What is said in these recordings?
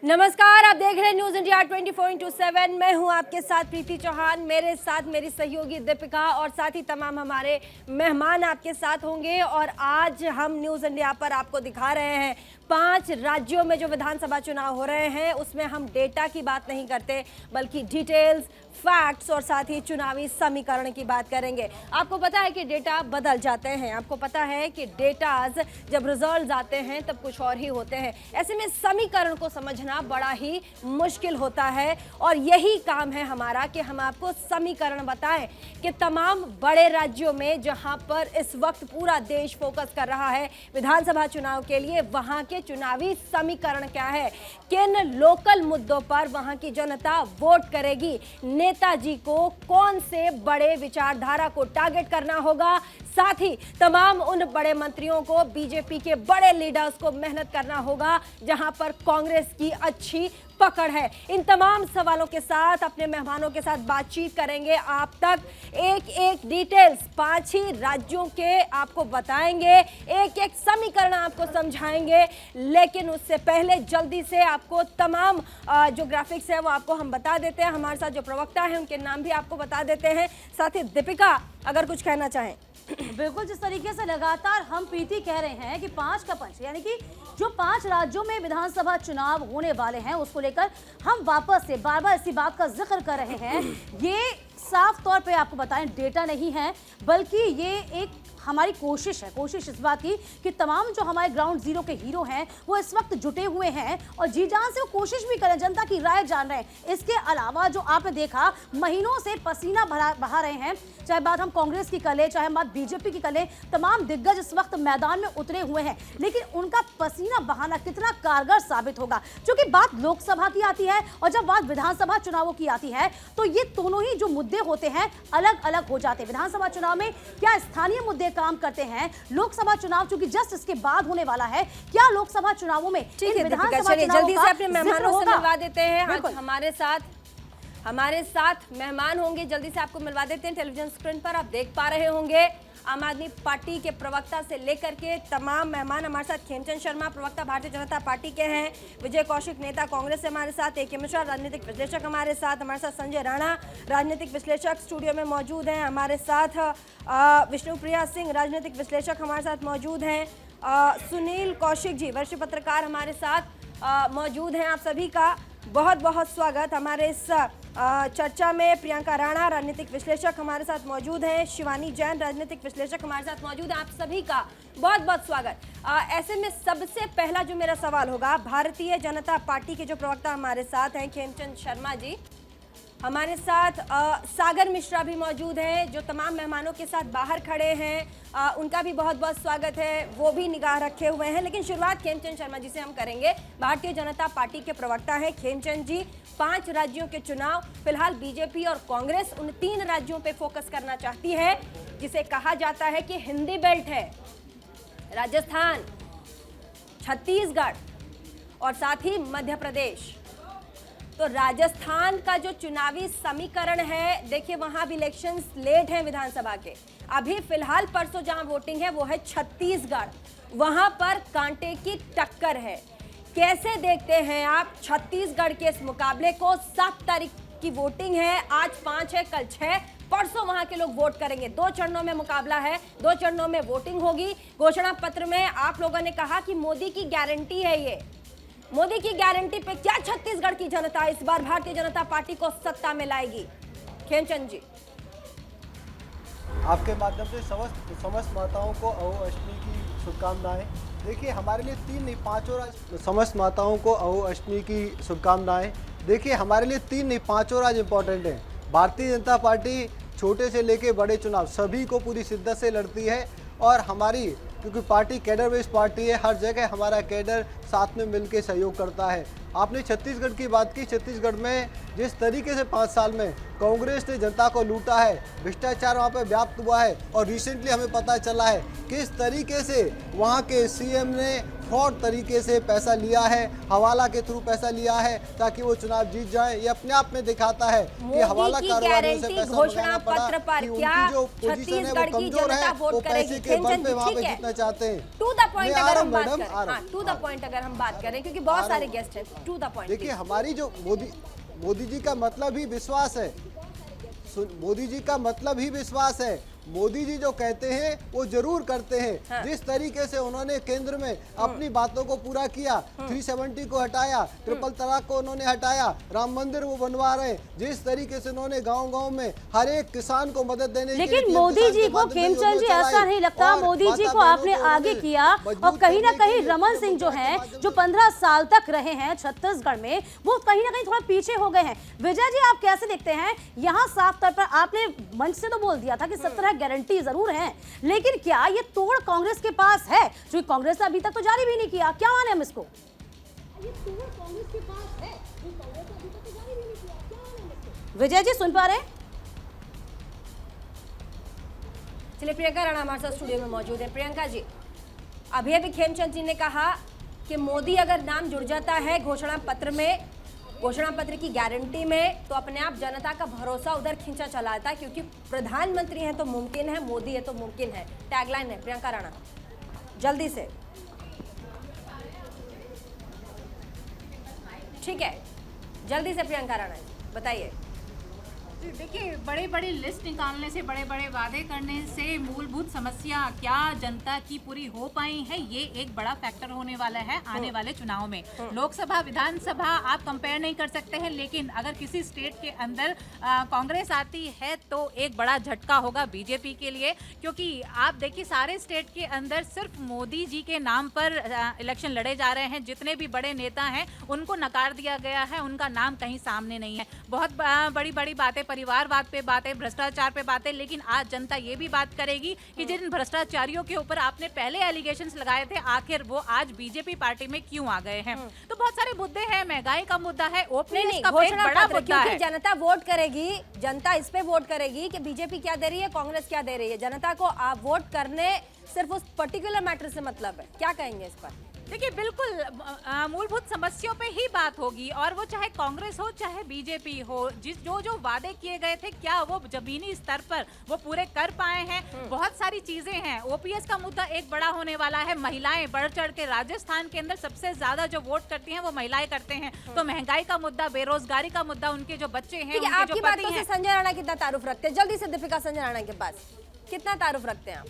नमस्कार, आप देख रहे हैं न्यूज इंडिया 24/7। मैं हूं आपके साथ प्रीति चौहान, मेरे साथ मेरी सहयोगी दीपिका और साथ ही तमाम हमारे मेहमान आपके साथ होंगे। और आज हम न्यूज इंडिया पर आपको दिखा रहे हैं 5 राज्यों में जो विधानसभा चुनाव हो रहे हैं उसमें हम डेटा की बात नहीं करते बल्कि डिटेल्स, फैक्ट्स और साथ ही चुनावी समीकरण की बात करेंगे। आपको पता है कि डेटा बदल जाते हैं, आपको पता है कि डेटाज जब रिजल्ट्स आते हैं तब कुछ और ही होते हैं। ऐसे में समीकरण को समझना बड़ा ही मुश्किल होता है और यही काम है हमारा कि हम आपको समीकरण बताएं कि तमाम बड़े राज्यों में जहां पर इस वक्त पूरा देश फोकस कर रहा है विधानसभा चुनाव के लिए, वहां के चुनावी समीकरण क्या है, किन लोकल मुद्दों पर वहां की जनता वोट करेगी, नेताजी को कौन से बड़े विचारधारा को टारगेट करना होगा, साथ ही तमाम उन बड़े मंत्रियों को, बीजेपी के बड़े लीडर्स को मेहनत करना होगा जहां पर कांग्रेस की अच्छी पकड़ है। इन तमाम सवालों के साथ अपने मेहमानों के साथ बातचीत करेंगे। आप तक एक एक डिटेल्स 5 ही राज्यों के आपको बताएंगे, एक एक समीकरण आपको समझाएंगे। लेकिन उससे पहले जल्दी से आपको तमाम जो ग्राफिक्स है वो आपको हम बता देते हैं। हमारे साथ जो प्रवक्ता है उनके नाम भी आपको बता देते हैं। साथ ही दीपिका अगर कुछ कहना चाहें। बिल्कुल, जिस तरीके से लगातार हम प्रीति कह रहे हैं कि 5 का पंच, यानी कि जो 5 राज्यों में विधानसभा चुनाव होने वाले हैं उसको लेकर हम वापस से बार बार इसी बात का जिक्र कर रहे हैं। ये साफ तौर पे आपको बताएं डेटा नहीं है बल्कि ये एक हमारी कोशिश है। कोशिश इस बात की कि तमाम जो हमारे ग्राउंड जीरो के हीरो हैं वो इस वक्त जुटे हुए हैं और जी जान से वो कोशिश भी करें, जनता की राय जान रहे हैं। इसके अलावा जो आपने देखा महीनों से पसीना बहा रहे हैं, चाहे बात हम कांग्रेस की करें चाहे हम बात बीजेपी की करें, तमाम दिग्गज इस वक्त मैदान में उतरे हुए हैं। लेकिन उनका पसीना बहाना कितना कारगर साबित होगा, क्योंकि बात लोकसभा की आती है और जब बात विधानसभा चुनावों की आती है तो ये दोनों ही जो मुद्दे होते हैं अलग अलग हो जाते हैं। विधानसभा चुनाव में क्या स्थानीय मुद्दे काम करते हैं, लोकसभा चुनाव चूंकि जस्ट इसके बाद होने वाला है, क्या लोकसभा चुनावों में विधानसभा जल्दी से अपने मेहमानों से मिलवा देते हैं। आज हमारे साथ मेहमान होंगे, जल्दी से आपको मिलवा देते हैं। टेलीविजन स्क्रीन पर आप देख पा रहे होंगे आम आदमी पार्टी के प्रवक्ता से लेकर के तमाम मेहमान हमारे साथ। खेमचंद शर्मा प्रवक्ता भारतीय जनता पार्टी के हैं, विजय कौशिक नेता कांग्रेस से हमारे साथ, ए के मिश्रा राजनीतिक विश्लेषक हमारे साथ संजय राणा राजनीतिक विश्लेषक स्टूडियो में मौजूद हैं हमारे साथ, विष्णुप्रिया सिंह राजनीतिक विश्लेषक हमारे साथ मौजूद हैं, सुनील कौशिक जी वरिष्ठ पत्रकार हमारे साथ मौजूद हैं। आप सभी का बहुत बहुत स्वागत। हमारे इस चर्चा में प्रियंका राणा राजनीतिक विश्लेषक हमारे साथ मौजूद हैं, शिवानी जैन राजनीतिक विश्लेषक हमारे साथ मौजूद हैं। आप सभी का बहुत बहुत स्वागत। ऐसे में सबसे पहला जो मेरा सवाल होगा, भारतीय जनता पार्टी के जो प्रवक्ता हमारे साथ हैं खेमचंद शर्मा जी हमारे साथ, सागर मिश्रा भी मौजूद हैं जो तमाम मेहमानों के साथ बाहर खड़े हैं, उनका भी बहुत बहुत स्वागत है, वो भी निगाह रखे हुए हैं। लेकिन शुरुआत खेमचंद शर्मा जी से हम करेंगे। भारतीय जनता पार्टी के प्रवक्ता हैं खेमचंद जी। 5 राज्यों के चुनाव, फिलहाल बीजेपी और कांग्रेस उन 3 राज्यों पे फोकस करना चाहती है जिसे कहा जाता है कि हिंदी बेल्ट है, राजस्थान, छत्तीसगढ़ और साथ ही मध्य प्रदेश। तो राजस्थान का जो चुनावी समीकरण है, देखिए वहां भी इलेक्शंस लेट हैं विधानसभा के। अभी फिलहाल परसों जहां वोटिंग है वो है छत्तीसगढ़, वहां पर कांटे की टक्कर है। कैसे देखते हैं आप छत्तीसगढ़ के इस मुकाबले को? 7 तारीख की वोटिंग है, आज 5 है, कल 6, परसों वहां के लोग वोट करेंगे। 2 चरणों में मुकाबला है, 2 चरणों में वोटिंग होगी। घोषणा पत्र में आप लोगों ने कहा कि मोदी की गारंटी है, ये मोदी की गारंटी पे क्या छत्तीसगढ़ की जनता इस बार भारतीय जनता पार्टी को सत्ता में लाएगी? खेमचंद जी, आपके माध्यम से समस्त माताओं को अहोअष्टमी की शुभकामनाएं। देखिए हमारे लिए 3 नहीं 5 राज्य, समस्त माताओं को अहोअष्टमी की शुभकामनाएं। देखिए हमारे लिए 3 नहीं 5 राज्य इंपॉर्टेंट हैं। भारतीय जनता पार्टी छोटे से लेके बड़े चुनाव सभी को पूरी शिद्दत से लड़ती है और हमारी क्योंकि पार्टी कैडर बेस्ड पार्टी है, हर जगह हमारा कैडर साथ में मिलकर सहयोग करता है। आपने छत्तीसगढ़ की बात की, छत्तीसगढ़ में जिस तरीके से 5 साल में कांग्रेस ने जनता को लूटा है, भ्रष्टाचार वहाँ पे व्याप्त हुआ है और रिसेंटली हमें पता चला है किस तरीके से वहाँ के सीएम ने फ्रॉड तरीके से पैसा लिया है, हवाला के थ्रू पैसा लिया है ताकि वो चुनाव जीत जाए। ये अपने आप में दिखाता है कि हवाला कारोबारियों से पैसा मंगाना पड़ा, कि उनकी जो पोजीशन है वो कमजोर है, वो पैसे के बल पे वहाँ पे जीतना चाहते हैं। टू द पॉइंट अगर हम बात करें, क्योंकि बहुत सारे गेस्ट हैं, टू द पॉइंट। देखिए हमारी जो मोदी जी का मतलब ही विश्वास है, मोदी जी का मतलब ही विश्वास है। मोदी जी जो कहते हैं वो जरूर करते हैं। हाँ। जिस तरीके से उन्होंने केंद्र में अपनी बातों को पूरा किया, 370 को हटाया, ट्रिपल तलाक को उन्होंने हटाया, राम मंदिर वो बनवा रहे हैं, जिस तरीके से उन्होंने गांव-गांव में हर एक किसान को मदद देने के लिए, लेकिन मोदी जी को खेमचंद जी ऐसा नहीं लगता, मोदी जी को आपने आगे किया और कहीं ना कहीं रमन सिंह जो हैं, जो 15 साल तक रहे हैं छत्तीसगढ़ में, वो कहीं ना कहीं थोड़ा पीछे हो गए हैं। विजय जी आप कैसे देखते हैं? यहाँ साफ तौर पर आपने मंच से तो बोल दिया था कि 17 गारंटी जरूर है, लेकिन क्या ये तोड़ कांग्रेस के पास है, जो कांग्रेस ने अभी तक तो जारी भी नहीं किया? क्या माने हम इसको? विजय जी सुन पा रहे हैं? चलिए प्रियंका राणा हमारे साथ स्टूडियो में मौजूद है। प्रियंका जी, अभी अभी खेमचंद जी ने कहा कि मोदी अगर नाम जुड़ जाता है घोषणा पत्र में, घोषणा पत्र की गारंटी में, तो अपने आप जनता का भरोसा उधर खींचा चला आता है, क्योंकि प्रधानमंत्री है तो मुमकिन है, मोदी है तो मुमकिन है। टैगलाइन है प्रियंका राणा, जल्दी से। ठीक है, जल्दी से प्रियंका राणा बताइए। देखिए, बड़े बड़े लिस्ट निकालने से, बड़े बड़े वादे करने से मूलभूत समस्या क्या जनता की पूरी हो पाई है, ये एक बड़ा फैक्टर होने वाला है आने वाले चुनाव में। लोकसभा विधानसभा आप कंपेयर नहीं कर सकते हैं, लेकिन अगर किसी स्टेट के अंदर कांग्रेस आती है तो एक बड़ा झटका होगा बीजेपी के लिए, क्योंकि आप देखिए सारे स्टेट के अंदर सिर्फ मोदी जी के नाम पर इलेक्शन लड़े जा रहे हैं। जितने भी बड़े नेता हैं उनको नकार दिया गया है, उनका नाम कहीं सामने नहीं है। बहुत बड़ी बड़ी बातें, परिवारवाद पे बातें, भ्रष्टाचार पे बातें, लेकिन आज जनता ये भी बात करेगी कि जिन भ्रष्टाचारियों के ऊपर आपने पहले एलिगेशंस लगाए थे, आखिर वो आज बीजेपी पार्टी में क्यों आ गए हैं। तो बहुत सारे मुद्दे हैं, महंगाई का मुद्दा है, ओपीएस का एक बड़ा मुद्दा है। जनता वोट करेगी, जनता इस पे वोट करेगी कि बीजेपी क्या दे रही है, कांग्रेस क्या दे रही है। जनता को आप वोट करने सिर्फ उस पर्टिकुलर मैटर से मतलब है। क्या कहेंगे इस पर? देखिए, बिल्कुल मूलभूत समस्याओं पे ही बात होगी, और वो चाहे कांग्रेस हो चाहे बीजेपी हो। जो वादे किए गए थे, क्या वो जमीनी स्तर पर वो पूरे कर पाए हैं? बहुत सारी चीजें हैं। ओपीएस का मुद्दा एक बड़ा होने वाला है। महिलाएं बढ़ चढ़ के, राजस्थान के अंदर सबसे ज्यादा जो वोट करती हैं वो महिलाएं करते हैं। तो महंगाई का मुद्दा, बेरोजगारी का मुद्दा, उनके जो बच्चे हैं, उनके जो पति हैं। संजय राणा कितना तारुफ रखते हैं? जल्दी से दीपिका, संजय राणा के पास कितना तारुफ रखते हैं आप?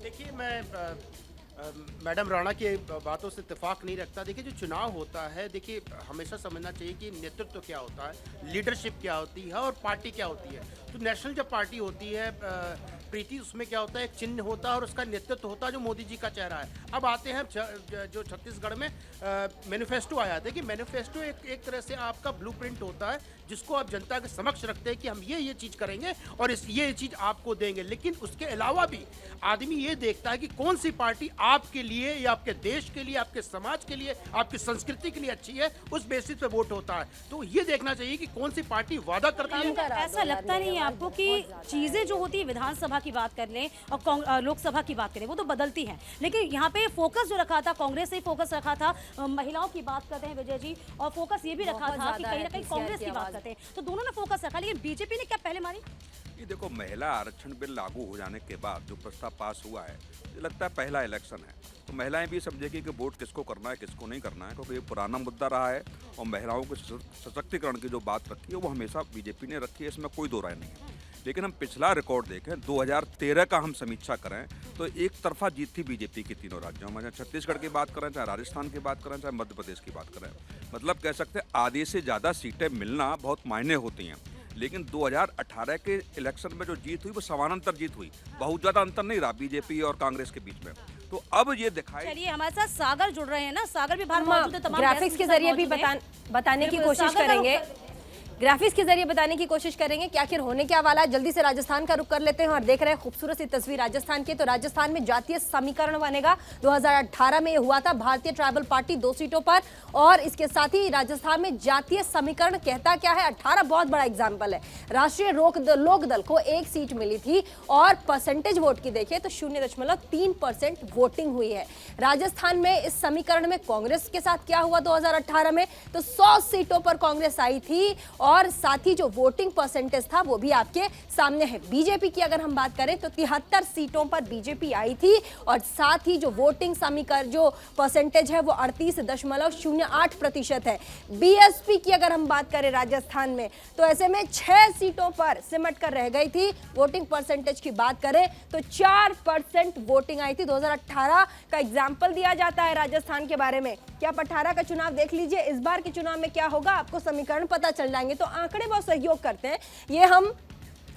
देखिए, मैं मैडम राणा की बातों से इत्तेफाक नहीं रखता। देखिए, जो चुनाव होता है, देखिए हमेशा समझना चाहिए कि नेतृत्व क्या होता है, लीडरशिप क्या होती है और पार्टी क्या होती है। तो नेशनल जब पार्टी होती है प्रीति, उसमें क्या होता है, एक चिन्ह होता है और उसका नेतृत्व होता है जो मोदी जी का चेहरा है। अब आते हैं जो छत्तीसगढ़ में मैनिफेस्टो आया था कि मैनिफेस्टो एक तरह से आपका ब्लूप्रिंट होता है, जिसको आप जनता के समक्ष रखते हैं कि हम ये चीज़ करेंगे और ये चीज़ आपको देंगे। लेकिन उसके अलावा भी आदमी ये देखता है कि कौन सी पार्टी आपके लिए या आपके देश के लिए, आपके समाज के लिए, आपकी संस्कृति के लिए अच्छी है, उस बेसिस पे वोट होता है। तो ये देखना चाहिए कि कौन सी पार्टी वादा करती है। ऐसा लगता नहीं है आपको कि चीजें जो होती है, विधानसभा की बात कर लें और लोकसभा की बात करें, वो तो बदलती हैं, लेकिन यहाँ पे फोकस जो रखा था, कांग्रेस से फोकस रखा था, महिलाओं की बात करते हैं विजय जी, और फोकस ये भी रखा था कि कहीं ना कहीं कांग्रेस की बात करते हैं, तो दोनों ने फोकस रखा। लेकिन बीजेपी ने क्या पहले मानी? ये देखो, महिला आरक्षण बिल लागू हो जाने के बाद जो प्रस्ताव पास हुआ है, ये लगता है पहला इलेक्शन है, तो महिलाएं भी समझेगी कि वोट किसको करना है, किसको नहीं करना है, क्योंकि ये पुराना मुद्दा रहा है और महिलाओं के सशक्तिकरण की जो बात रखी है वो हमेशा बीजेपी ने रखी है, इसमें कोई दो राय नहीं है। लेकिन हम पिछला रिकॉर्ड देखें, 2013 का हम समीक्षा करें तो एक तरफा जीत थी बीजेपी की तीनों राज्यों में, चाहे छत्तीसगढ़ की बात करें, चाहे राजस्थान की बात करें, चाहे मध्य प्रदेश की बात करें। मतलब कह सकते हैं आधे से ज़्यादा सीटें मिलना बहुत मायने होती हैं। लेकिन 2018 के इलेक्शन में जो जीत हुई वो समानांतर जीत हुई, बहुत ज़्यादा अंतर नहीं रहा बीजेपी और कांग्रेस के बीच में। तो अब ये दिखाई, चलिए हमारे साथ सागर जुड़ रहे हैं ना, सागर भी बाहर मौजूद है, तमाम ग्राफिक्स के जरिए भी बताने की कोशिश करेंगे, ग्राफिक्स के जरिए बताने की कोशिश करेंगे कि आखिर होने क्या वाला है। जल्दी से राजस्थान का रुख कर लेते हैं और देख रहे हैं खूबसूरत सी तस्वीर राजस्थान की। तो राजस्थान में जातीय समीकरण बनेगा। 2018 में ये हुआ था, भारतीय ट्राइबल पार्टी 2 सीटों पर, और इसके साथ ही राजस्थान में जातीय समीकरण कहता क्या है। 18 बहुत बड़ा एग्जाम्पल है। राष्ट्रीय लोक दल को 1 सीट मिली थी और परसेंटेज वोट की देखिए तो 0.3% वोटिंग हुई है। राजस्थान में इस समीकरण में कांग्रेस के साथ क्या हुआ 2018 में, तो 100 सीटों पर कांग्रेस आई थी और साथ ही जो वोटिंग परसेंटेज था वो भी आपके सामने है। बीजेपी की अगर हम बात करें तो 73 सीटों पर बीजेपी आई थी और साथ ही जो वोटिंग समीकरण जो परसेंटेज है वो 38.08% है। बीएसपी की अगर हम बात करें राजस्थान में तो ऐसे में 6 सीटों पर सिमट कर रह गई थी। वोटिंग परसेंटेज की बात करें तो 4% वोटिंग आई थी। 2018 का एग्जाम्पल दिया जाता है राजस्थान के बारे में कि आप 18 का चुनाव देख लीजिए, इस बार के चुनाव में क्या होगा आपको समीकरण पता चल जाएंगे। तो आंकड़े बहुत सहयोग करते हैं, ये हम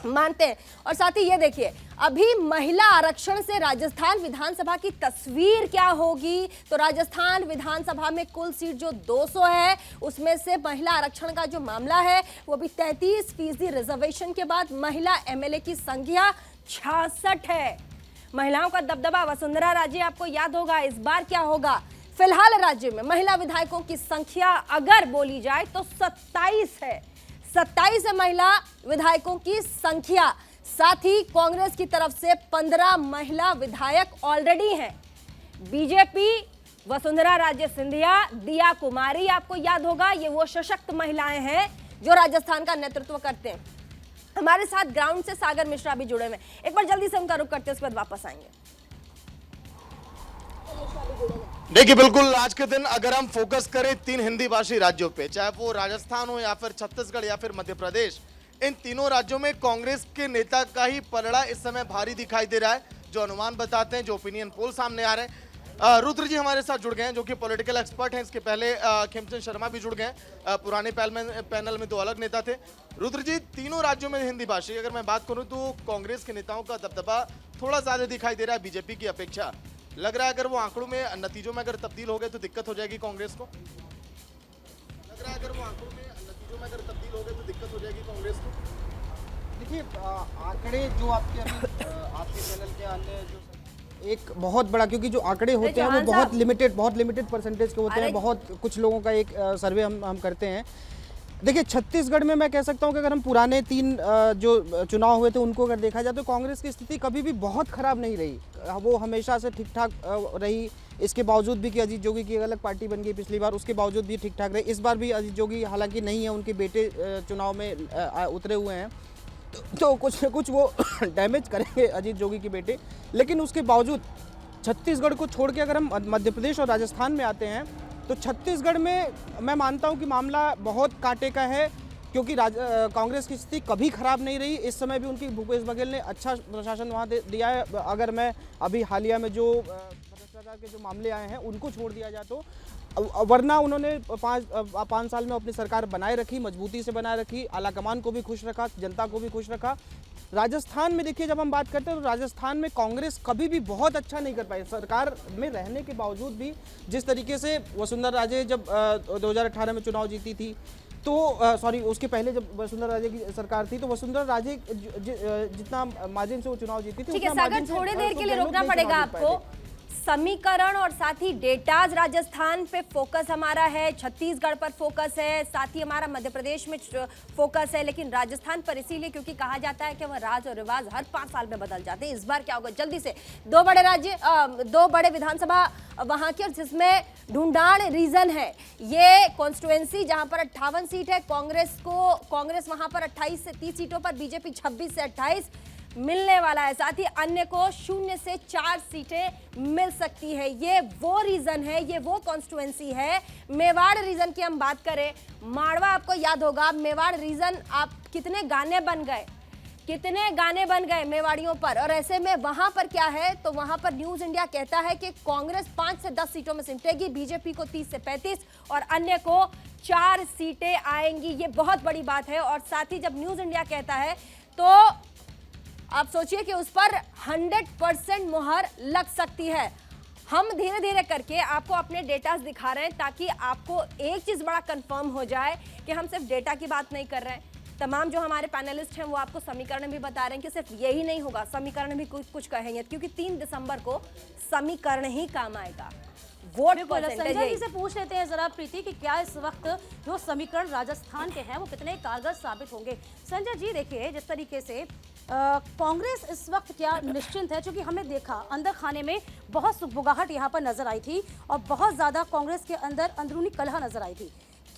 मानते हैं। और साथ ही ये देखिए, अभी महिला आरक्षण से राजस्थान विधानसभा की तस्वीर क्या होगी। तो राजस्थान विधानसभा में कुल सीट जो 200 है उसमें से महिला आरक्षण का जो मामला है वो भी 33% रिजर्वेशन के बाद महिला एमएलए की संख्या 66 है। महिलाओं का दबदबा, वसुंधरा राजे आपको याद होगा। इस बार क्या होगा, फिलहाल राज्य में महिला विधायकों की संख्या अगर बोली जाए तो 27 है। 27 है महिला विधायकों की संख्या। साथ ही कांग्रेस की तरफ से 15 महिला विधायक ऑलरेडी हैं। बीजेपी वसुंधरा राजे सिंधिया, दिया कुमारी आपको याद होगा, ये वो सशक्त महिलाएं हैं जो राजस्थान का नेतृत्व करते हैं। हमारे साथ ग्राउंड से सागर मिश्रा भी जुड़े हुए हैं। एक बार जल्दी से उनका रुख करते हैं, उसके बाद वापस आएंगे। देखिए, बिल्कुल आज के दिन अगर हम फोकस करें 3 हिंदी भाषी राज्यों पे, चाहे वो राजस्थान हो या फिर छत्तीसगढ़ या फिर मध्य प्रदेश, इन तीनों राज्यों में कांग्रेस के नेता का ही पलड़ा इस समय भारी दिखाई दे रहा है। जो अनुमान बताते हैं, जो ओपिनियन पोल सामने आ रहे हैं। रुद्र जी हमारे साथ जुड़ गए हैं जो कि पॉलिटिकल एक्सपर्ट हैं। इसके पहले खेमचंद शर्मा भी जुड़ गए हैं। पुराने पैनल में 2 अलग नेता थे। रुद्र जी, तीनों राज्यों में हिंदी भाषी अगर मैं बात करूं तो कांग्रेस के नेताओं का दबदबा थोड़ा ज्यादा दिखाई दे रहा है बीजेपी की अपेक्षा। लग रहा है अगर वो आंकड़ों में, नतीजों में अगर तब्दील हो गए तो दिक्कत हो जाएगी कांग्रेस को। लग रहा है अगर वो आंकड़ों में, नतीजों में अगर तब्दील हो गए तो दिक्कत हो जाएगी कांग्रेस को। देखिए, आंकड़े जो आपके आपके चैनल के अन्य जो एक बहुत बड़ा, क्योंकि जो आंकड़े होते हैं वो बहुत लिमिटेड परसेंटेज के होते हैं। बहुत कुछ लोगों का एक सर्वे हम करते हैं। देखिए, छत्तीसगढ़ में मैं कह सकता हूं कि अगर हम पुराने 3 जो चुनाव हुए थे उनको अगर देखा जाए तो कांग्रेस की स्थिति कभी भी बहुत खराब नहीं रही। वो हमेशा से ठीक ठाक रही। इसके बावजूद भी कि अजीत जोगी की अलग पार्टी बन गई पिछली बार, उसके बावजूद भी ठीक ठाक रही। इस बार भी अजीत जोगी हालांकि नहीं है, उनके बेटे चुनाव में उतरे हुए हैं, तो कुछ न कुछ वो डैमेज करेंगे अजीत जोगी के बेटे। लेकिन उसके बावजूद छत्तीसगढ़ को छोड़ के अगर हम मध्य प्रदेश और राजस्थान में आते हैं तो छत्तीसगढ़ में मैं मानता हूं कि मामला बहुत कांटे का है, क्योंकि कांग्रेस की स्थिति कभी खराब नहीं रही। इस समय भी उनकी भूपेश बघेल ने अच्छा प्रशासन वहाँ दिया है। अगर मैं अभी हालिया में जो भ्रष्टाचार के जो मामले आए हैं उनको छोड़ दिया जाए तो, वरना उन्होंने 5 साल में अपनी सरकार बनाए रखी, मजबूती से बनाए रखी, आलाकमान को भी खुश रखा, जनता को भी खुश रखा। राजस्थान में देखिए, जब हम बात करते हैं तो राजस्थान में कांग्रेस कभी भी बहुत अच्छा नहीं कर पाई सरकार में रहने के बावजूद भी। जिस तरीके से वसुंधरा राजे जब 2018 में चुनाव जीती थी तो उसके पहले जब वसुंधरा राजे की सरकार थी तो वसुंधरा राजे जितना मार्जिन से वो चुनाव जीती थी, ठीक है सागर, थोड़ी देर के लिए रुकना पड़ेगा आपको। समीकरण और साथ ही डेटाज राजस्थान पे फोकस हमारा है, छत्तीसगढ़ पर फोकस है, साथ ही हमारा मध्य प्रदेश में फोकस है, लेकिन राजस्थान पर इसीलिए क्योंकि कहा जाता है कि वह राज और रिवाज हर 5 साल में बदल जाते हैं। इस बार क्या होगा, जल्दी से 2 बड़े राज्य, 2 बड़े विधानसभा वहां की, जिसमें ढूंढाड़ रीजन है। ये कॉन्स्टिट्युएंसी जहां पर 58 सीट है, कांग्रेस वहां पर 28 से 30 सीटों पर, बीजेपी 26 से 28 मिलने वाला है। साथ ही अन्य को 0 से 4 सीटें मिल सकती है। ये वो रीजन है, ये वो कॉन्स्टिट्युएंसी है। मेवाड़ रीजन की हम बात करें, माड़वा आपको याद होगा, मेवाड़ रीजन आप कितने गाने बन गए मेवाड़ियों पर। और ऐसे में वहां पर क्या है, तो वहां पर न्यूज इंडिया कहता है कि कांग्रेस 5 से 10 सीटों में सिमटेगी, बीजेपी को 30 से 35 और अन्य को 4 सीटें आएंगी। ये बहुत बड़ी बात है। और साथ ही जब न्यूज इंडिया कहता है तो आप सोचिए कि उस पर 100% मुहर लग सकती है। हम धीरे धीरे करके आपको अपने डेटा दिखा रहे हैं ताकि आपको एक चीज बड़ा कंफर्म हो जाए कि हम सिर्फ डेटा की बात नहीं कर रहे हैं। तमाम जो हमारे पैनलिस्ट हैं वो आपको समीकरण भी बता रहे हैं कि सिर्फ यही नहीं होगा, समीकरण भी कुछ कहेंगे, क्योंकि 3 दिसंबर को समीकरण ही काम आएगा। वोट संजय जी से पूछ लेते हैं जरा प्रीति कि क्या इस वक्त जो समीकरण राजस्थान के हैं वो कितने कारगर साबित होंगे। संजय जी, देखिए जिस तरीके से कांग्रेस इस वक्त क्या निश्चिंत है, क्योंकि हमने देखा अंदर खाने में बहुत सुगबुगाहट यहाँ पर नजर आई थी और बहुत ज्यादा कांग्रेस के अंदर अंदरूनी कलह नजर आई थी।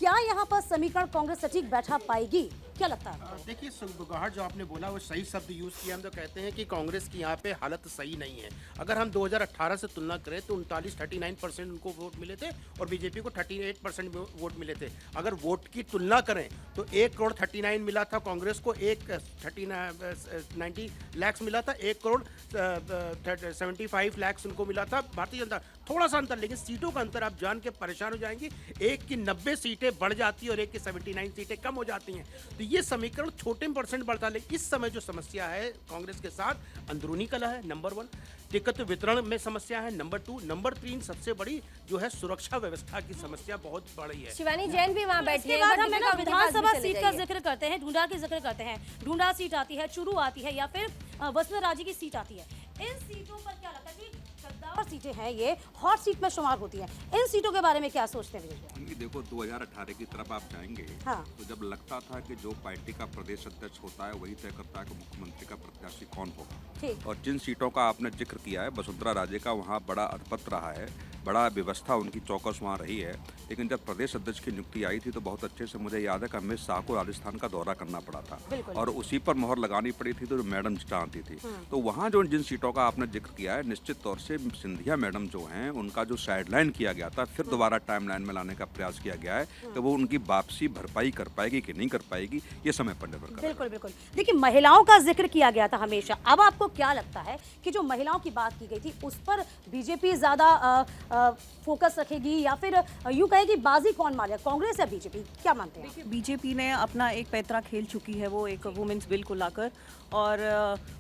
क्या यहाँ पर समीकरण कांग्रेस सटीक बैठा पाएगी, क्या लगता है? देखिए सुगबुगाहट जो आपने बोला वो सही शब्द यूज़ किया। हम तो कहते हैं कि कांग्रेस की यहाँ पे हालत सही नहीं है। अगर हम 2018 से तुलना करें तो 39% उनको वोट मिले थे और बीजेपी को 38% वोट मिले थे। अगर वोट की तुलना करें तो 1,39 मिला था कांग्रेस को, 90 लाख मिला था, 1,75 लाख उनको मिला था भारतीय जनता। थोड़ा सा अंतर, लेकिन सीटों का अंतर आप जान के परेशान हो जाएंगे। एक की 90 सीटें बढ़ जाती है और एक की 79 सीटें कम हो जाती हैं। तो ये समीकरण छोटे में परसेंट बढ़ता है। लेकिन इस समय जो समस्या है कांग्रेस के साथ, अंदरूनी कलह है नंबर 1, टिकट वितरण में समस्या है नंबर 2, नंबर 3 सबसे बड़ी जो है सुरक्षा व्यवस्था की समस्या बहुत बड़ी है। शिवानी जैन भी वहाँ बैठी इसके है। बाद हम दीपिका, उनके पास भी विधानसभा चले सीट का जाइए। जिक्र करते हैं, ढूंढा की जिक्र करते हैं। ढूंढा सीट आती है, चुरू आती है या फिर वसुंधरा राजे की सीट आती है। इन सीटों पर क्या लगता है कि कद्दावर सीटें हैं, ये हॉट सीट में शुमार होती हैं। इन सीटों के बारे में क्या सोचते हैं? क्योंकि देखो 2018 की तरफ आप जाएंगे हाँ। तो जब लगता था कि जो पार्टी का प्रदेश अध्यक्ष होता है वही तय करता है कि मुख्यमंत्री का प्रत्याशी कौन होगा। ठीक। और जिन सीटों का आपने जिक्र किया है, वसुंधरा राजे का वहाँ बड़ा अधपत रहा है, बड़ा व्यवस्था उनकी चौकस वहाँ रही है। लेकिन जब प्रदेश अध्यक्ष की नियुक्ति आई थी तो बहुत अच्छे से मुझे याद है कि अमित शाह को राजस्थान का दौरा करना पड़ा था और उसी पर मोहर लगानी पड़ी थी तो जो मैडम जिटा आती थी। तो वहाँ जो जिन सीटों का आपने जिक्र किया है, निश्चित तौर से सिंधिया मैडम जो हैं उनका जो साइडलाइन किया गया था, फिर दोबारा टाइमलाइन में लाने का प्रयास किया गया है कि वो उनकी वापसी भरपाई कर पाएगी कि नहीं कर पाएगी, ये समय पर निर्भर करेगा। बिल्कुल बिल्कुल। देखिए महिलाओं का जिक्र किया गया था हमेशा। अब आपको क्या लगता है कि जो महिलाओं की बात की गई थी उस पर बीजेपी ज्यादा फोकस रखेगी या फिर यूं कहे कि बाजी कौन मारेगा, कांग्रेस या बीजेपी, क्या मानते हैं? बीजेपी ने अपना एक पैतरा खेल चुकी है, वो एक वुमेन्स बिल को लाकर, और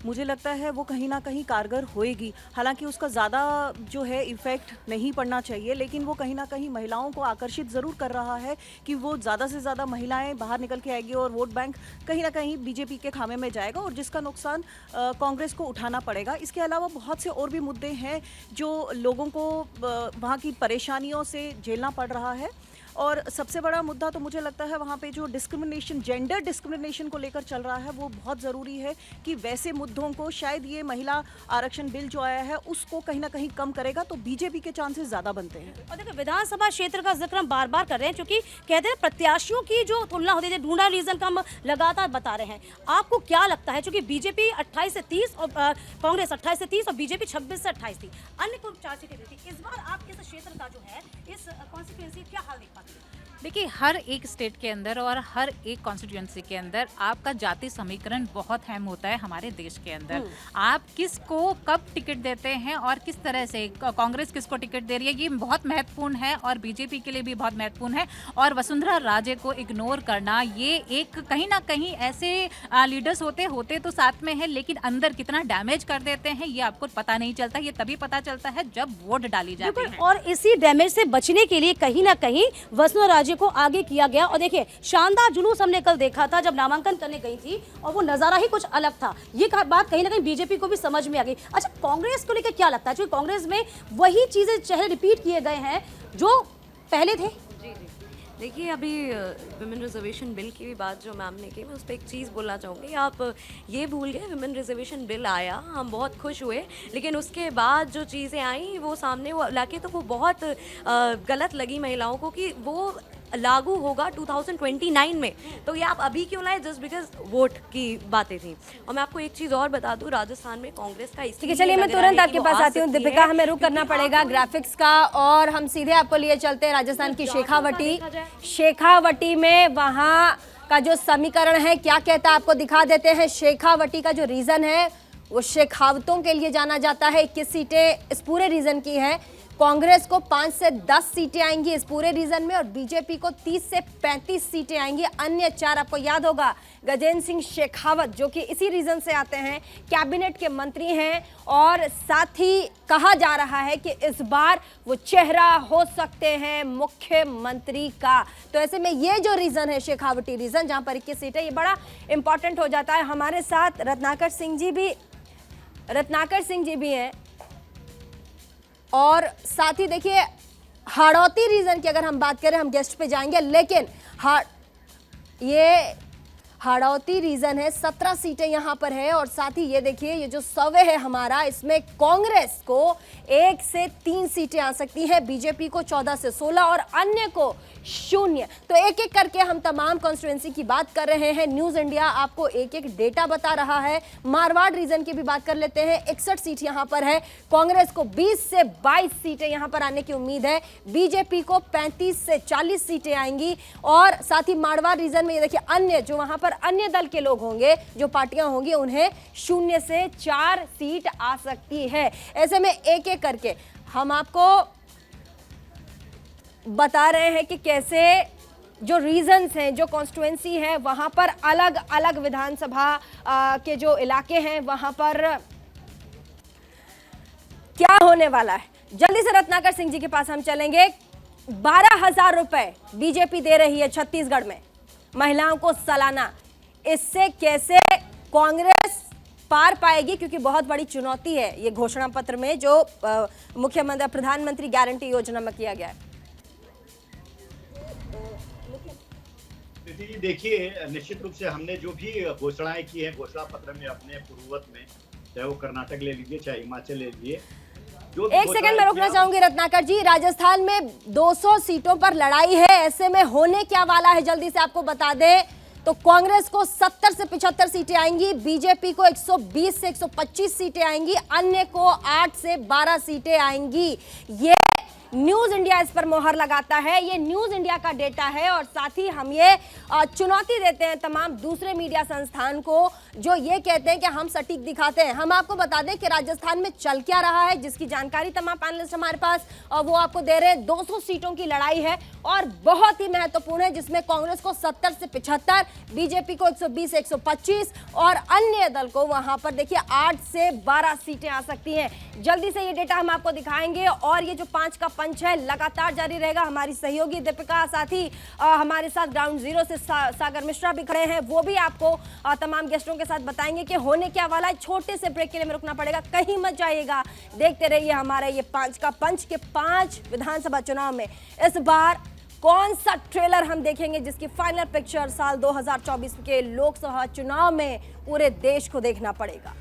मुझे लगता है वो कहीं ना कहीं कारगर होएगी। हालांकि उसका ज़्यादा जो है इफ़ेक्ट नहीं पड़ना चाहिए, लेकिन वो कहीं ना कहीं महिलाओं को आकर्षित ज़रूर कर रहा है कि वो ज़्यादा से ज़्यादा महिलाएं बाहर निकल के आएगी और वोट बैंक कहीं ना कहीं बीजेपी के खामे में जाएगा और जिसका नुकसान कांग्रेस को उठाना पड़ेगा। इसके अलावा बहुत से और भी मुद्दे हैं जो लोगों को वहाँ की परेशानियों से झेलना पड़ रहा है। और सबसे बड़ा मुद्दा तो मुझे लगता है वहाँ पे जो डिस्क्रिमिनेशन, जेंडर डिस्क्रिमिनेशन को लेकर चल रहा है, वो बहुत ज़रूरी है कि वैसे मुद्दों को शायद ये महिला आरक्षण बिल जो आया है उसको कहीं ना कहीं कम करेगा, तो बीजेपी के चांसेस ज़्यादा बनते हैं। और देखिए विधानसभा क्षेत्र का जिक्र हम बार बार कर रहे हैं क्योंकि कहते हैं प्रत्याशियों की जो तुलना होती है, ढूंढा रीजन का हम लगातार बता रहे हैं। आपको क्या लगता है, चूंकि बीजेपी 28 से 30 और कांग्रेस 28 से 30 और बीजेपी 26 से 28 थी, अन्य को 4 सीटें दी थी, इस बार आप इस क्षेत्र का जो है इस कॉन्स्टिट्यूएंसी क्या हाल देख पाते हैं? देखिए हर एक स्टेट के अंदर और हर एक कॉन्स्टिट्यूएंसी के अंदर आपका जाति समीकरण बहुत अहम होता है हमारे देश के अंदर। आप किसको कब टिकट देते हैं और किस तरह से, कांग्रेस किसको टिकट दे रही है, ये बहुत महत्वपूर्ण है और बीजेपी के लिए भी बहुत महत्वपूर्ण है। और वसुंधरा राजे को इग्नोर करना, ये एक कहीं ना कहीं ऐसे लीडर्स होते तो साथ में है, लेकिन अंदर कितना डैमेज कर देते हैं ये आपको पता नहीं चलता। ये तभी पता चलता है जब वोट डाली जाती है। और इसी डैमेज से बचने के लिए कहीं ना कहीं वसुंधरा राजे को आगे किया गया। और देखिए शानदार जुलूस हमने कल देखा था जब नामांकन करने गई थी और वो नजारा ही कुछ अलग था। ये बात कहीं ना कहीं बीजेपी को भी समझ में आ गई। अच्छा, कांग्रेस को लेकर क्या लगता है, क्योंकि कांग्रेस में वही चीजें चेहरे रिपीट किए गए हैं जो पहले थे? देखिए अभी विमेन रिजर्वेशन बिल की भी बात जो मैम ने की, मैं उस पर एक चीज़ बोलना चाहूँगी। आप ये भूल गए विमेन रिजर्वेशन बिल आया, हम बहुत खुश हुए, लेकिन उसके बाद जो चीज़ें आई वो सामने वो लाके तो वो बहुत गलत लगी महिलाओं को कि वो लागू होगा 2029 में। तो ये आप अभी क्यों लाए, जस्ट बिकॉज वोट की बातें थी। और मैं आपको एक चीज़ और बता दूं, राजस्थान में कांग्रेस का ठीक है, चलिए मैं तुरंत आपके पास आती हूँ दीपिका, हमें रुक करना पड़ेगा ग्राफिक्स का और हम सीधे आपको लिए चलते हैं राजस्थान की शेखावटी में वहाँ का जो समीकरण है क्या कहता है आपको दिखा देते हैं। शेखावटी का जो रीजन है वो शेखावतों के लिए जाना जाता है। 21 सीटें इस पूरे रीजन की है। कांग्रेस को 5 से 10 सीटें आएंगी इस पूरे रीजन में और बीजेपी को 30 से 35 सीटें आएंगी। अन्य 4 आपको याद होगा गजेंद्र सिंह शेखावत जो कि इसी रीजन से आते हैं, कैबिनेट के मंत्री हैं और साथ ही कहा जा रहा है कि इस बार वो चेहरा हो सकते हैं मुख्यमंत्री का। तो ऐसे में ये जो रीजन है शेखावटी रीजन जहां पर 21 सीटें, ये बड़ा इंपॉर्टेंट हो जाता है। हमारे साथ रत्नाकर सिंह जी भी हैं और साथ ही देखिए हाड़ौती रीजन की अगर हम बात करें, हम गेस्ट पे जाएंगे, लेकिन ये हाड़ौती रीजन है, 17 सीटें यहां पर है। और साथ ही ये देखिए, ये जो सर्वे है हमारा, इसमें कांग्रेस को 1 से 3 सीटें आ सकती है, बीजेपी को 14 से 16 और अन्य को 0। तो एक एक करके हम तमाम कॉन्स्टिट्यूएंसी की बात कर रहे हैं। न्यूज इंडिया आपको एक एक डेटा बता रहा है। मारवाड़ रीजन की भी बात कर लेते हैं। 61 सीट यहां पर है। कांग्रेस को 20 से 22 सीटें यहां पर आने की उम्मीद है। बीजेपी को 35 से 40 सीटें आएंगी। और साथ ही मारवाड़ रीजन में ये देखिए, अन्य जो वहां पर अन्य दल के लोग होंगे, जो पार्टियां होंगी, उन्हें 0 से 4 सीट आ सकती है। ऐसे में एक एक करके हम आपको बता रहे हैं कि कैसे जो रीजन्स हैं, जो कॉन्स्टिट्यूएंसी है, वहां पर अलग अलग विधानसभा के जो इलाके हैं, वहां पर क्या होने वाला है। जल्दी से रत्नाकर सिंह जी के पास हम चलेंगे। 12,000 रुपए बीजेपी दे रही है छत्तीसगढ़ में महिलाओं को सालाना। इससे कैसे कांग्रेस पार पाएगी, क्योंकि बहुत बड़ी चुनौती है ये घोषणा पत्र में जो मुख्यमंत्री प्रधानमंत्री गारंटी योजना में किया गया है। जी देखिए, निश्चित रूप से हमने जो भी घोषणाएं की हैं घोषणा पत्र में अपने पूर्ववत में, चाहे वो कर्नाटक ले लीजिए चाहे हिमाचल ले लीजिए, एक सेकंड में रुकना चाहूंगी रत्नाकर जी। राजस्थान में 200 सीटों पर लड़ाई है, ऐसे में होने क्या वाला है जल्दी से आपको बता दें तो कांग्रेस को 70 से 75 सीटें आएंगी, बीजेपी को 120 से 125 सीटें आएंगी, अन्य को 8 से 12 सीटें आएंगी। ये न्यूज इंडिया इस पर मोहर लगाता है, ये न्यूज इंडिया का डेटा है। और साथ ही हम ये चुनौती देते हैं तमाम दूसरे मीडिया संस्थान को जो ये कहते हैं कि हम सटीक दिखाते हैं। हम आपको बता दें कि राजस्थान में चल क्या रहा है, जिसकी जानकारी तमाम पैनलिस्ट हमारे पास और वो आपको दे रहे हैं। 200 सीटों की लड़ाई है और बहुत ही महत्वपूर्ण है, जिसमें कांग्रेस को 70 से 75, बीजेपी को 120 से 125 और अन्य दल को वहां पर देखिए 8 से 12 सीटें आ सकती हैं। जल्दी से ये डेटा हम आपको दिखाएंगे और ये जो 5 का पंच है लगातार जारी रहेगा। हमारी सहयोगी दीपिका, साथ ही हमारे साथ ग्राउंड जीरो से सागर मिश्रा भी खड़े हैं, वो भी आपको तमाम गेस्टों के साथ बताएंगे कि होने क्या वाला है। छोटे से ब्रेक के लिए में रुकना पड़ेगा, कहीं मत जाइएगा, देखते रहिए हमारे ये 5 का पंच के 5 विधानसभा चुनाव में इस बार कौन सा ट्रेलर हम देखेंगे, जिसकी फाइनल पिक्चर साल 2024 के लोकसभा चुनाव में पूरे देश को देखना पड़ेगा।